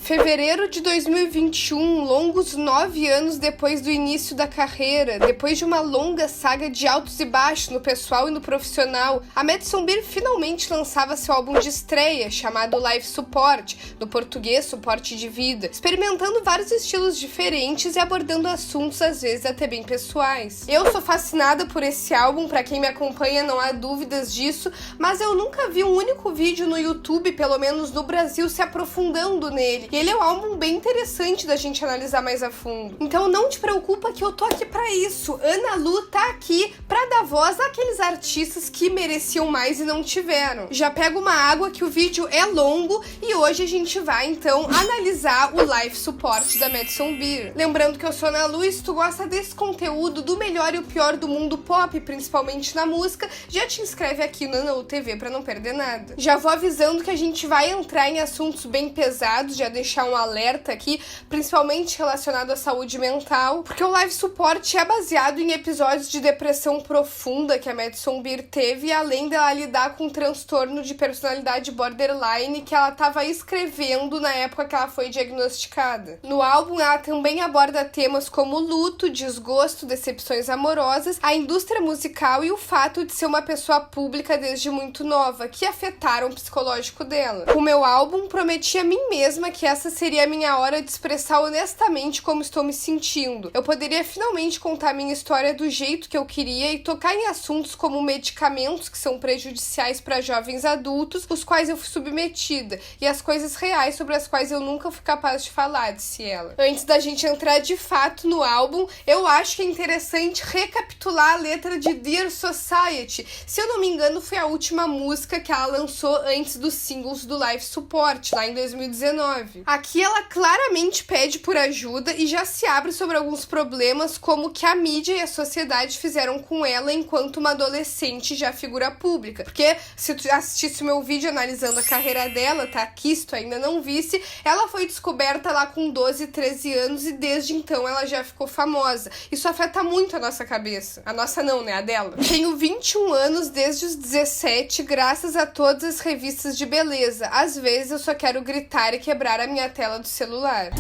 Fevereiro de 2021, longos 9 anos depois do início da carreira, depois de uma longa saga de altos e baixos no pessoal e no profissional, a Madison Beer finalmente lançava seu álbum de estreia, chamado Life Support, no português Suporte de Vida, experimentando vários estilos diferentes e abordando assuntos às vezes até bem pessoais. Eu sou fascinada por esse álbum, pra quem me acompanha não há dúvidas disso, mas eu nunca vi um único vídeo no YouTube, pelo menos no Brasil, se aprofundando nele. E ele é um álbum bem interessante da gente analisar mais a fundo. Então não te preocupa que eu tô aqui pra isso. Ana Lu tá aqui pra dar voz àqueles artistas que mereciam mais e não tiveram. Já pega uma água que o vídeo é longo e hoje a gente vai então analisar o Life Support da Madison Beer. Lembrando que eu sou Ana Lu e se tu gosta desse conteúdo do melhor e o pior do mundo pop, principalmente na música, já te inscreve aqui no Ana Lu TV pra não perder nada. Já vou avisando que a gente vai entrar em assuntos bem pesados, já deixar um alerta aqui, principalmente relacionado à saúde mental, porque o Life Support é baseado em episódios de depressão profunda que a Madison Beer teve, além dela lidar com um transtorno de personalidade borderline que ela estava escrevendo na época que ela foi diagnosticada. No álbum, ela também aborda temas como luto, desgosto, decepções amorosas, a indústria musical e o fato de ser uma pessoa pública desde muito nova, que afetaram o psicológico dela. O meu álbum prometi a mim mesma que essa seria a minha hora de expressar honestamente como estou me sentindo. Eu poderia finalmente contar minha história do jeito que eu queria e tocar em assuntos como medicamentos que são prejudiciais para jovens adultos, os quais eu fui submetida, e as coisas reais sobre as quais eu nunca fui capaz de falar, disse ela. Antes da gente entrar de fato no álbum, eu acho que é interessante recapitular a letra de Dear Society. Se eu não me engano, foi a última música que ela lançou antes dos singles do Life Support, lá em 2019. Aqui ela claramente pede por ajuda e já se abre sobre alguns problemas, como que a mídia e a sociedade fizeram com ela enquanto uma adolescente já figura pública. Porque se tu assistisse o meu vídeo analisando a carreira dela, tá aqui, se tu ainda não visse, ela foi descoberta lá com 12, 13 anos e desde então ela já ficou famosa. Isso afeta muito a nossa cabeça. A nossa não, né? A dela. Tenho 21 anos desde os 17, graças a todas as revistas de beleza. Às vezes eu só quero gritar e quebrar a minha tela do celular.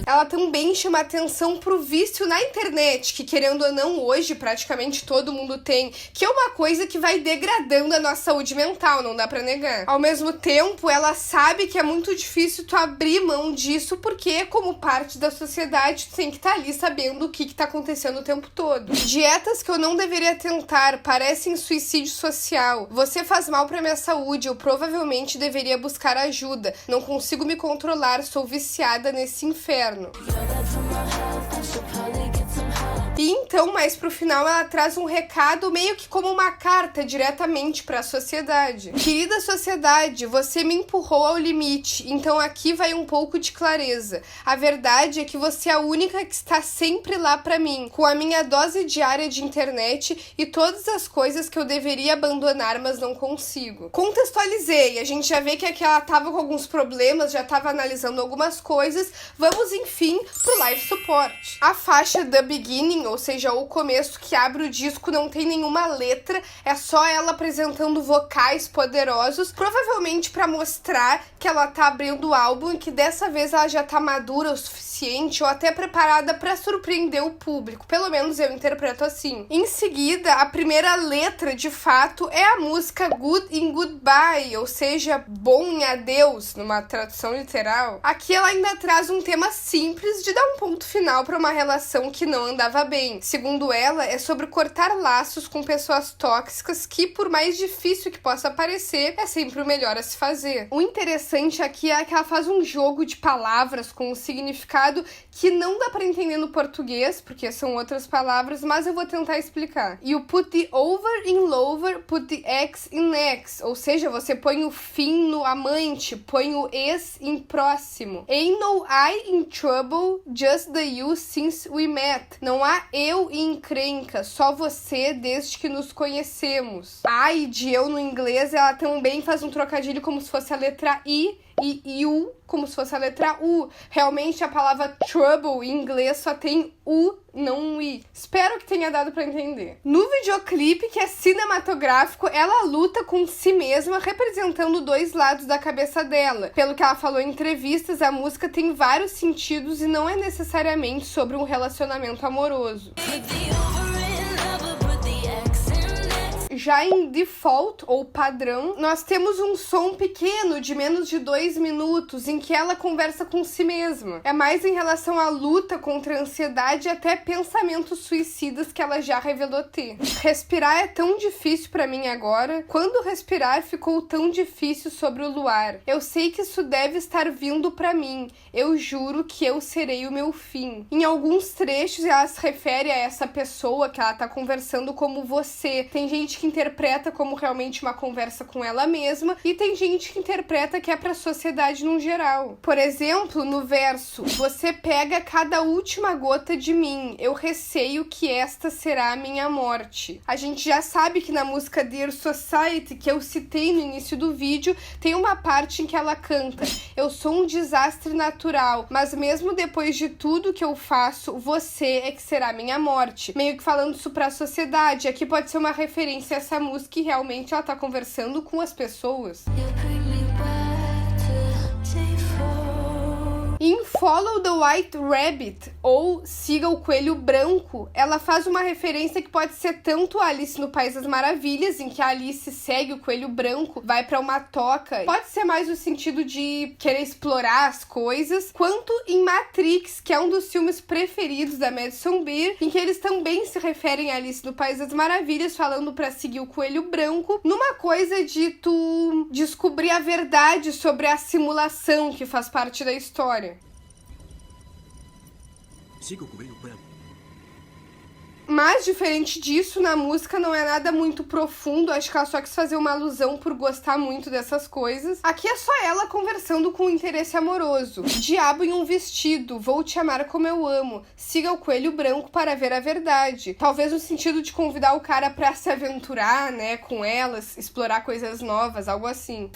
Ela também chama atenção pro vício na internet, que querendo ou não hoje praticamente todo mundo tem, que é uma coisa que vai degradando a nossa saúde mental, não dá pra negar. Ao mesmo tempo, ela sabe que é muito difícil tu abrir mão disso, porque como parte da sociedade tu tem que estar ali sabendo o que tá acontecendo o tempo todo. Dietas que eu não deveria tentar parecem suicídio social. Você faz mal pra minha saúde, eu provavelmente deveria buscar ajuda. Não consigo me controlar, sou viciada nesse inferno. E então, mais pro final, ela traz um recado meio que como uma carta diretamente para a sociedade. Querida sociedade, você me empurrou ao limite, então aqui vai um pouco de clareza. A verdade é que você é a única que está sempre lá para mim, com a minha dose diária de internet e todas as coisas que eu deveria abandonar, mas não consigo. Contextualizei, a gente já vê que aqui ela tava com alguns problemas, já tava analisando algumas coisas. Vamos, enfim, pro Life Support. A faixa The Beginning, ou seja, o começo que abre o disco, não tem nenhuma letra, é só ela apresentando vocais poderosos, provavelmente pra mostrar que ela tá abrindo o álbum e que dessa vez ela já tá madura o suficiente ou até preparada pra surpreender o público, pelo menos eu interpreto assim. Em seguida, a primeira letra, de fato, é a música Good in Goodbye, ou seja, bom em adeus, numa tradução literal. Aqui ela ainda traz um tema simples de dar um ponto final pra uma relação que não andava bem. Segundo ela, é sobre cortar laços com pessoas tóxicas que, por mais difícil que possa parecer, é sempre o melhor a se fazer. O interessante aqui é que ela faz um jogo de palavras com um significado que não dá pra entender no português, porque são outras palavras, mas eu vou tentar explicar. You put the over in lover, put the ex in ex, ou seja, você põe o fim no amante, põe o ex em próximo. Ain't no I in trouble, just the you since we met. Não há eu e encrenca, só você desde que nos conhecemos. I de eu no inglês, ela também faz um trocadilho como se fosse a letra I e you como se fosse a letra U. Realmente a palavra trouble em inglês só tem não um I. Espero que tenha dado pra entender. No videoclipe, que é cinematográfico, ela luta com si mesma, representando dois lados da cabeça dela. Pelo que ela falou em entrevistas, a música tem vários sentidos e não é necessariamente sobre um relacionamento amoroso. Já em default, ou padrão, nós temos um som pequeno de menos de 2 minutos em que ela conversa com si mesma. É mais em relação à luta contra a ansiedade e até pensamentos suicidas que ela já revelou ter. Respirar é tão difícil pra mim agora. Quando respirar ficou tão difícil sobre o luar. Eu sei que isso deve estar vindo pra mim. Eu juro que eu serei o meu fim. Em alguns trechos ela se refere a essa pessoa que ela tá conversando como você. Tem gente que interpreta como realmente uma conversa com ela mesma e tem gente que interpreta que é pra sociedade num geral. Por exemplo, no verso: você pega cada última gota de mim, eu receio que esta será a minha morte. A gente já sabe que na música Dear Society, que eu citei no início do vídeo, tem uma parte em que ela canta: eu sou um desastre natural, mas mesmo depois de tudo que eu faço, você é que será a minha morte. Meio que falando isso pra sociedade. Aqui pode ser uma referência a essa música e realmente ela tá conversando com as pessoas. Em Follow the White Rabbit, ou Siga o Coelho Branco, ela faz uma referência que pode ser tanto a Alice no País das Maravilhas, em que a Alice segue o coelho branco, vai pra uma toca, pode ser mais o sentido de querer explorar as coisas, quanto em Matrix, que é um dos filmes preferidos da Madison Beer, em que eles também se referem a Alice no País das Maravilhas, falando pra seguir o coelho branco, numa coisa de tu descobrir a verdade sobre a simulação que faz parte da história. Siga o coelho branco. Mas, diferente disso, na música não é nada muito profundo. Acho que ela só quis fazer uma alusão por gostar muito dessas coisas. Aqui é só ela conversando com um interesse amoroso. Diabo em um vestido, vou te amar como eu amo. Siga o coelho branco para ver a verdade. Talvez no sentido de convidar o cara pra se aventurar, né, com elas, explorar coisas novas, algo assim.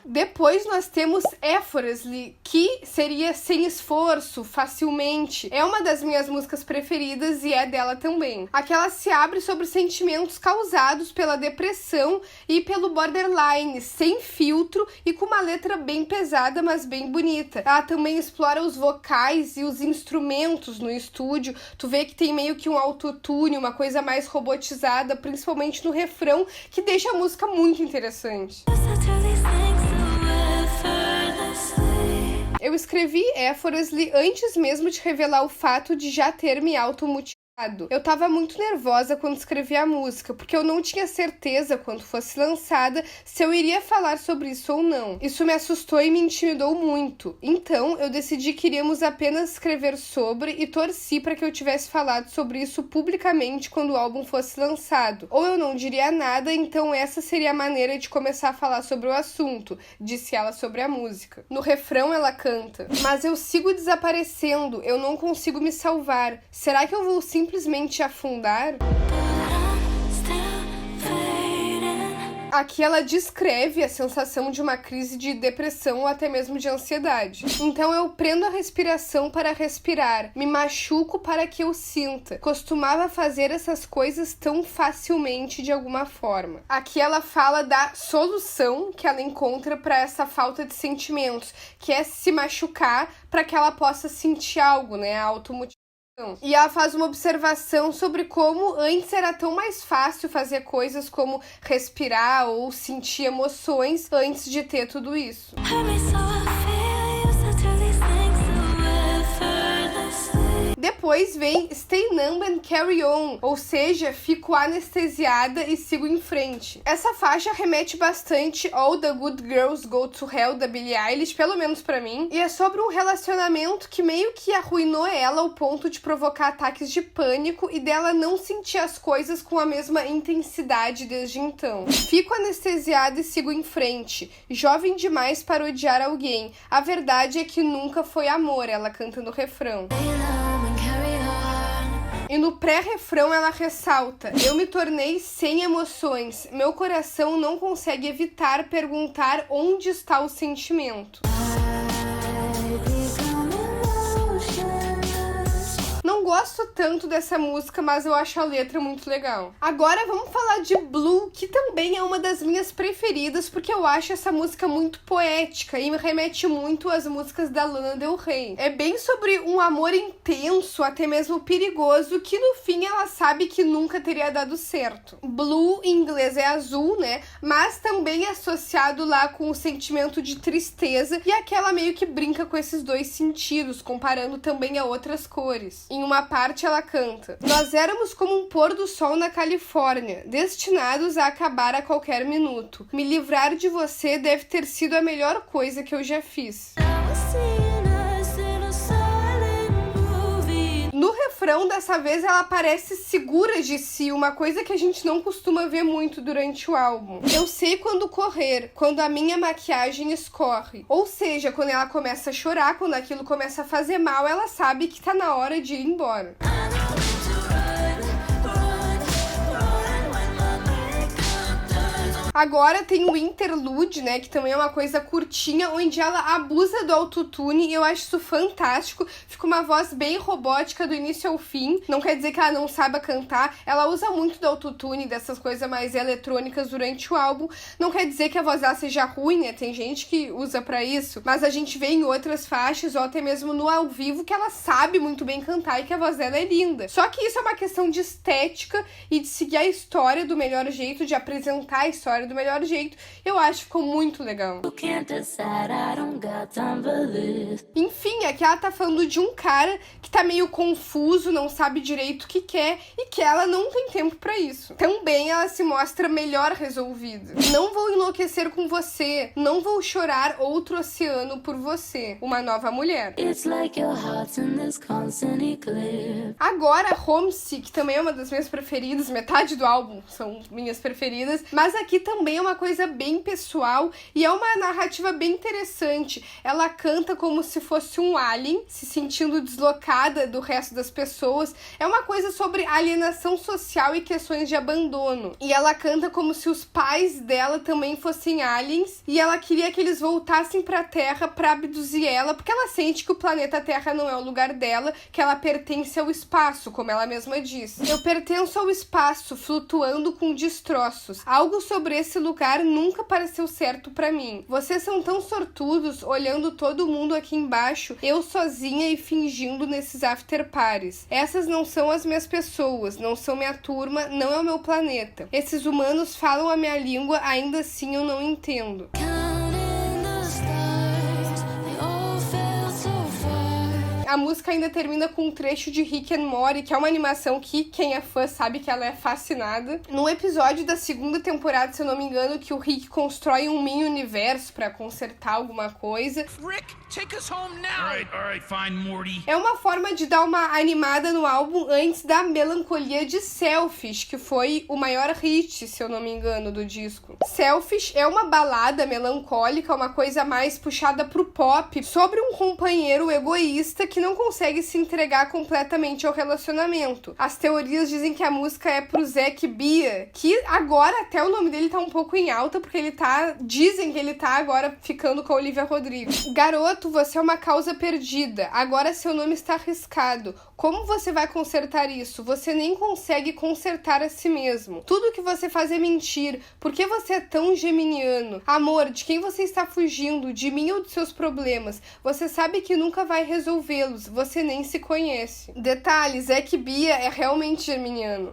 Depois nós temos Effortlessly, que seria sem esforço, facilmente. É uma das minhas músicas preferidas e é dela também. Aqui ela se abre sobre sentimentos causados pela depressão e pelo borderline, sem filtro e com uma letra bem pesada, mas bem bonita. Ela também explora os vocais e os instrumentos no estúdio. Tu vê que tem meio que um autotune, uma coisa mais robotizada, principalmente no refrão, que deixa a música muito interessante. Eu escrevi Effortlessly antes mesmo de revelar o fato de já ter me automutilado. Eu tava muito nervosa quando escrevi a música, porque eu não tinha certeza, quando fosse lançada, se eu iria falar sobre isso ou não. Isso me assustou e me intimidou muito. Então, eu decidi que iríamos apenas escrever sobre e torci para que eu tivesse falado sobre isso publicamente quando o álbum fosse lançado. Ou eu não diria nada, então essa seria a maneira de começar a falar sobre o assunto, disse ela sobre a música. No refrão ela canta: mas eu sigo desaparecendo, eu não consigo me salvar. Será que eu vou simplesmente afundar? Aqui ela descreve a sensação de uma crise de depressão ou até mesmo de ansiedade. Então eu prendo a respiração para respirar, me machuco para que eu sinta. Costumava fazer essas coisas tão facilmente de alguma forma. Aqui ela fala da solução que ela encontra para essa falta de sentimentos, que é se machucar para que ela possa sentir algo, né? A automutilação. E ela faz uma observação sobre como antes era tão mais fácil fazer coisas como respirar ou sentir emoções antes de ter tudo isso. Depois vem Stay Numb and Carry On, ou seja, fico anestesiada e sigo em frente. Essa faixa remete bastante All the Good Girls Go to Hell, da Billie Eilish, pelo menos pra mim, e é sobre um relacionamento que meio que arruinou ela ao ponto de provocar ataques de pânico e dela não sentir as coisas com a mesma intensidade desde então. Fico anestesiada e sigo em frente. Jovem demais para odiar alguém. A verdade é que nunca foi amor, ela canta no refrão. E no pré-refrão ela ressalta: eu me tornei sem emoções, meu coração não consegue evitar perguntar onde está o sentimento. gosto tanto dessa música, mas eu acho a letra muito legal. Agora vamos falar de Blue, que também é uma das minhas preferidas, porque eu acho essa música muito poética e me remete muito às músicas da Lana Del Rey. É bem sobre um amor intenso, até mesmo perigoso, que no fim ela sabe que nunca teria dado certo. Blue em inglês é azul, né? Mas também é associado lá com o sentimento de tristeza, e aquela meio que brinca com esses dois sentidos, comparando também a outras cores. Em uma parte ela canta: nós éramos como um pôr do sol na Califórnia, destinados a acabar a qualquer minuto. Me livrar de você deve ter sido a melhor coisa que eu já fiz. No refrão, dessa vez, ela parece segura de si, uma coisa que a gente não costuma ver muito durante o álbum. Eu sei quando correr, quando a minha maquiagem escorre. Ou seja, quando ela começa a chorar, quando aquilo começa a fazer mal, ela sabe que tá na hora de ir embora. Agora tem o interlude, né, que também é uma coisa curtinha, onde ela abusa do autotune, e eu acho isso fantástico. Fica uma voz bem robótica do início ao fim. Não quer dizer que ela não saiba cantar, ela usa muito do autotune, dessas coisas mais eletrônicas durante o álbum. Não quer dizer que a voz dela seja ruim, né, tem gente que usa pra isso, mas a gente vê em outras faixas, ou até mesmo no ao vivo, que ela sabe muito bem cantar e que a voz dela é linda. Só que isso é uma questão de estética e de seguir a história do melhor jeito, de apresentar a história do melhor jeito. Eu acho que ficou muito legal. Enfim, aqui ela tá falando de um cara que tá meio confuso, não sabe direito o que quer, e que ela não tem tempo pra isso. Também ela se mostra melhor resolvida. Não vou enlouquecer com você, não vou chorar outro oceano por você. Uma nova mulher. Agora, Homesick também é uma das minhas preferidas, metade do álbum são minhas preferidas, mas aqui também é uma coisa bem pessoal e é uma narrativa bem interessante. Ela canta como se fosse um alien, se sentindo deslocada do resto das pessoas. É uma coisa sobre alienação social e questões de abandono. E ela canta como se os pais dela também fossem aliens e ela queria que eles voltassem pra Terra pra abduzir ela, porque ela sente que o planeta Terra não é o lugar dela, que ela pertence ao espaço, como ela mesma diz. Eu pertenço ao espaço, flutuando com destroços. Algo sobre esse lugar nunca pareceu certo pra mim. Vocês são tão sortudos, olhando todo mundo aqui embaixo, eu sozinha e fingindo nesses after parties. Essas não são as minhas pessoas, não são minha turma, não é o meu planeta. Esses humanos falam a minha língua, ainda assim eu não entendo. A música ainda termina com um trecho de Rick and Morty, que é uma animação que quem é fã sabe que ela é fascinada. Num episódio da segunda temporada, se eu não me engano, que o Rick constrói um mini-universo pra consertar alguma coisa. Rick, take us home now. All right, fine, Morty. É uma forma de dar uma animada no álbum antes da melancolia de Selfish, que foi o maior hit, se eu não me engano, do disco. Selfish é uma balada melancólica, uma coisa mais puxada pro pop, sobre um companheiro egoísta que não consegue se entregar completamente ao relacionamento. As teorias dizem que a música é pro Zac Bia, que agora até o nome dele tá um pouco em alta, porque dizem que ele tá agora ficando com a Olivia Rodrigo. Garoto, você é uma causa perdida, agora seu nome está arriscado. Como você vai consertar isso? Você nem consegue consertar a si mesmo. Tudo que você faz é mentir. Por que você é tão geminiano? Amor, de quem você está fugindo? De mim ou dos seus problemas? Você sabe que nunca vai resolvê-los. Você nem se conhece. Detalhe, Zac Bia é realmente geminiano.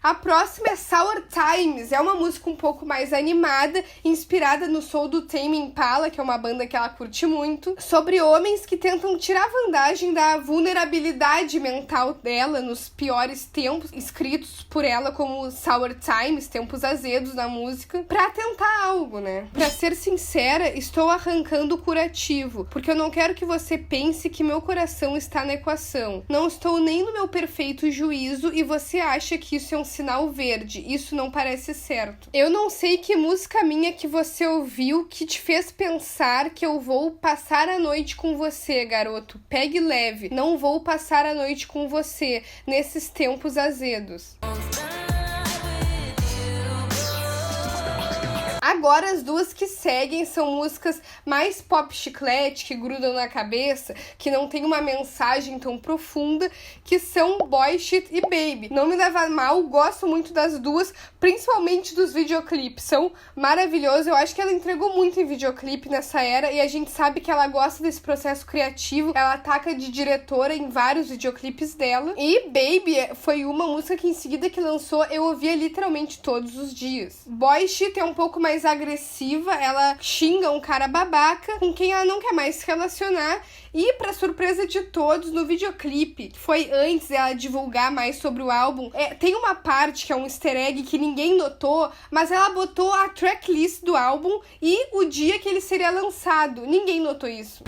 A próxima é Sour Times. É uma música um pouco mais animada, inspirada no soul do Tame Impala, que é uma banda que ela curte muito, sobre homens que tentam tirar vantagem da vulnerabilidade mental dela nos piores tempos, escritos por ela como Sour Times, tempos azedos na música, pra tentar algo, né? Pra ser sincera, estou arrancando o curativo, porque eu não quero que você pense que meu coração está na equação. Não estou nem no meu perfeito juízo e você acha que isso é um sinal verde. Isso não parece certo. Eu não sei que música minha que você ouviu que te fez pensar que eu vou passar a noite com você, garoto. Pegue leve. Não vou passar a noite com você nesses tempos azedos. Agora as duas que seguem são músicas mais pop chiclete, que grudam na cabeça, que não tem uma mensagem tão profunda, que são Boy Shit e Baby. Não me leva mal, gosto muito das duas, principalmente dos videoclipes, são maravilhosos. Eu acho que ela entregou muito em videoclipe nessa era, e a gente sabe que ela gosta desse processo criativo, ela ataca de diretora em vários videoclipes dela. E Baby foi uma música que em seguida que lançou, eu ouvia literalmente todos os dias. Boy Shit é um pouco mais agressiva, ela xinga um cara babaca com quem ela não quer mais se relacionar, e pra surpresa de todos, no videoclipe, que foi antes dela divulgar mais sobre o álbum, tem uma parte que é um easter egg que ninguém notou, mas ela botou a tracklist do álbum e o dia que ele seria lançado. Ninguém notou isso.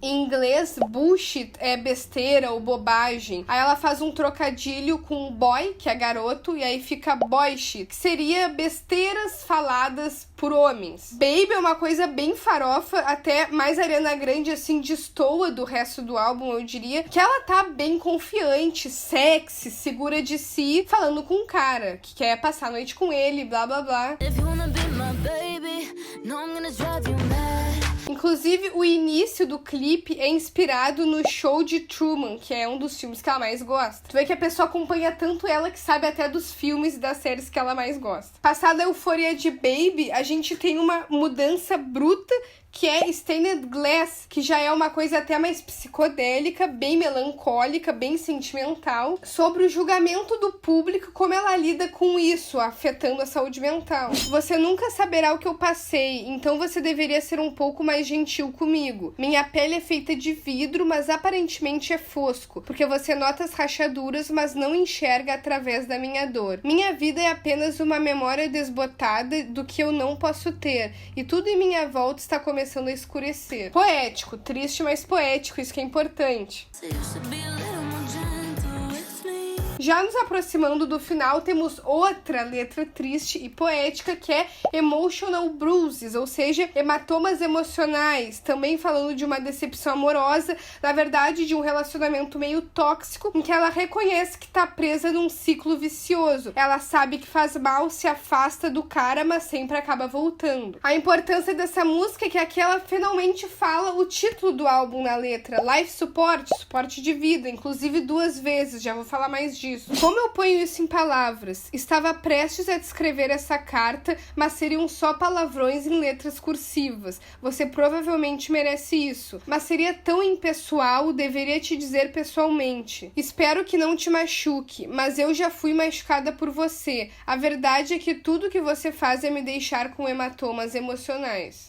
Em inglês, bullshit é besteira ou bobagem. Aí ela faz um trocadilho com boy, que é garoto, e aí fica boy shit, que seria besteiras faladas por homens. Baby é uma coisa bem farofa, até mais Ariana Grande, assim, destoa do resto do álbum, eu diria, que ela tá bem confiante, sexy, segura de si, falando com um cara, que quer passar a noite com ele, blá blá blá. Inclusive, o início do clipe é inspirado no Show de Truman, que é um dos filmes que ela mais gosta. Tu vê que a pessoa acompanha tanto ela que sabe até dos filmes e das séries que ela mais gosta. Passada a euforia de Baby, a gente tem uma mudança bruta, que é Stained Glass, que já é uma coisa até mais psicodélica, bem melancólica, bem sentimental, sobre o julgamento do público, como ela lida com isso, afetando a saúde mental. Você nunca saberá o que eu passei, então você deveria ser um pouco mais gentil comigo. Minha pele é feita de vidro, mas aparentemente é fosco, porque você nota as rachaduras, mas não enxerga através da minha dor. Minha vida é apenas uma memória desbotada do que eu não posso ter, e tudo em minha volta está começando a escurecer. Poético, triste, mas poético, isso que é importante. Já nos aproximando do final, temos outra letra triste e poética, que é Emotional Bruises, ou seja, hematomas emocionais, também falando de uma decepção amorosa, na verdade de um relacionamento meio tóxico, em que ela reconhece que tá presa num ciclo vicioso. Ela sabe que faz mal, se afasta do cara, mas sempre acaba voltando. A importância dessa música é que aqui ela finalmente fala o título do álbum na letra, Life Support, suporte de vida, inclusive 2 vezes, já vou falar mais disso. Como eu ponho isso em palavras? Estava prestes a descrever essa carta, mas seriam só palavrões em letras cursivas. Você provavelmente merece isso, mas seria tão impessoal, deveria te dizer pessoalmente. Espero que não te machuque, mas eu já fui machucada por você. A verdade é que tudo que você faz é me deixar com hematomas emocionais.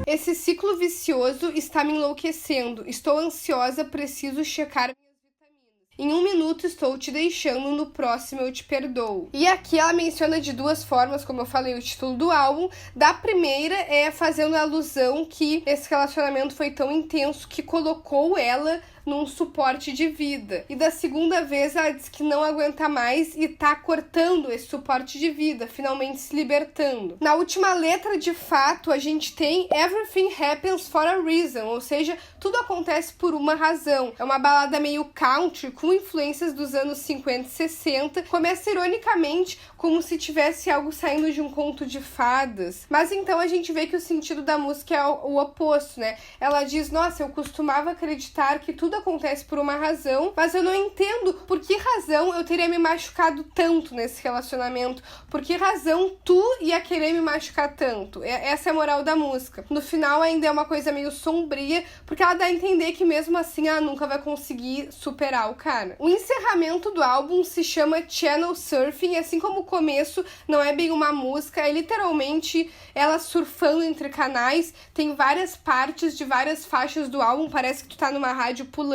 Esse ciclo vicioso está me enlouquecendo. Estou ansiosa, preciso checar minhas vitaminas. Em 1 minuto estou te deixando, no próximo eu te perdoo. E aqui ela menciona de 2 formas, como eu falei, o título do álbum. Da primeira é fazendo a alusão que esse relacionamento foi tão intenso que colocou ela num suporte de vida. E da segunda vez ela diz que não aguenta mais e tá cortando esse suporte de vida, finalmente se libertando. Na última letra, de fato, a gente tem Everything Happens for a Reason, ou seja, tudo acontece por uma razão. É uma balada meio country, com influências dos anos 50 e 60. Começa ironicamente, como se tivesse algo saindo de um conto de fadas. Mas então a gente vê que o sentido da música é o oposto, né? Ela diz, nossa, eu costumava acreditar que tudo acontece por uma razão, mas eu não entendo por que razão eu teria me machucado tanto nesse relacionamento, por que razão tu ia querer me machucar tanto. Essa é a moral da música. No final ainda é uma coisa meio sombria, porque ela dá a entender que mesmo assim ela nunca vai conseguir superar o cara. O encerramento do álbum se chama Channel Surfing, assim como o começo não é bem uma música, é literalmente ela surfando entre canais. Tem várias partes de várias faixas do álbum, parece que tu tá numa rádio pulando.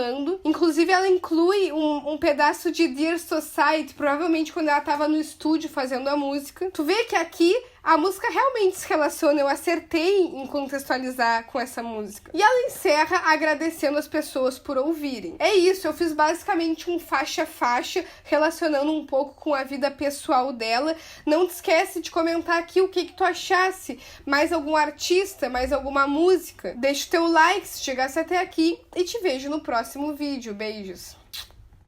Inclusive ela inclui um pedaço de Dear Society, provavelmente quando ela tava no estúdio fazendo a música. Tu vê que aqui a música realmente se relaciona, eu acertei em contextualizar com essa música. E ela encerra agradecendo as pessoas por ouvirem. É isso, eu fiz basicamente um faixa-faixa, relacionando um pouco com a vida pessoal dela. Não te esquece de comentar aqui o que tu achasse. Mais algum artista, mais alguma música? Deixa o teu like se chegasse até aqui e te vejo no próximo vídeo. Beijos!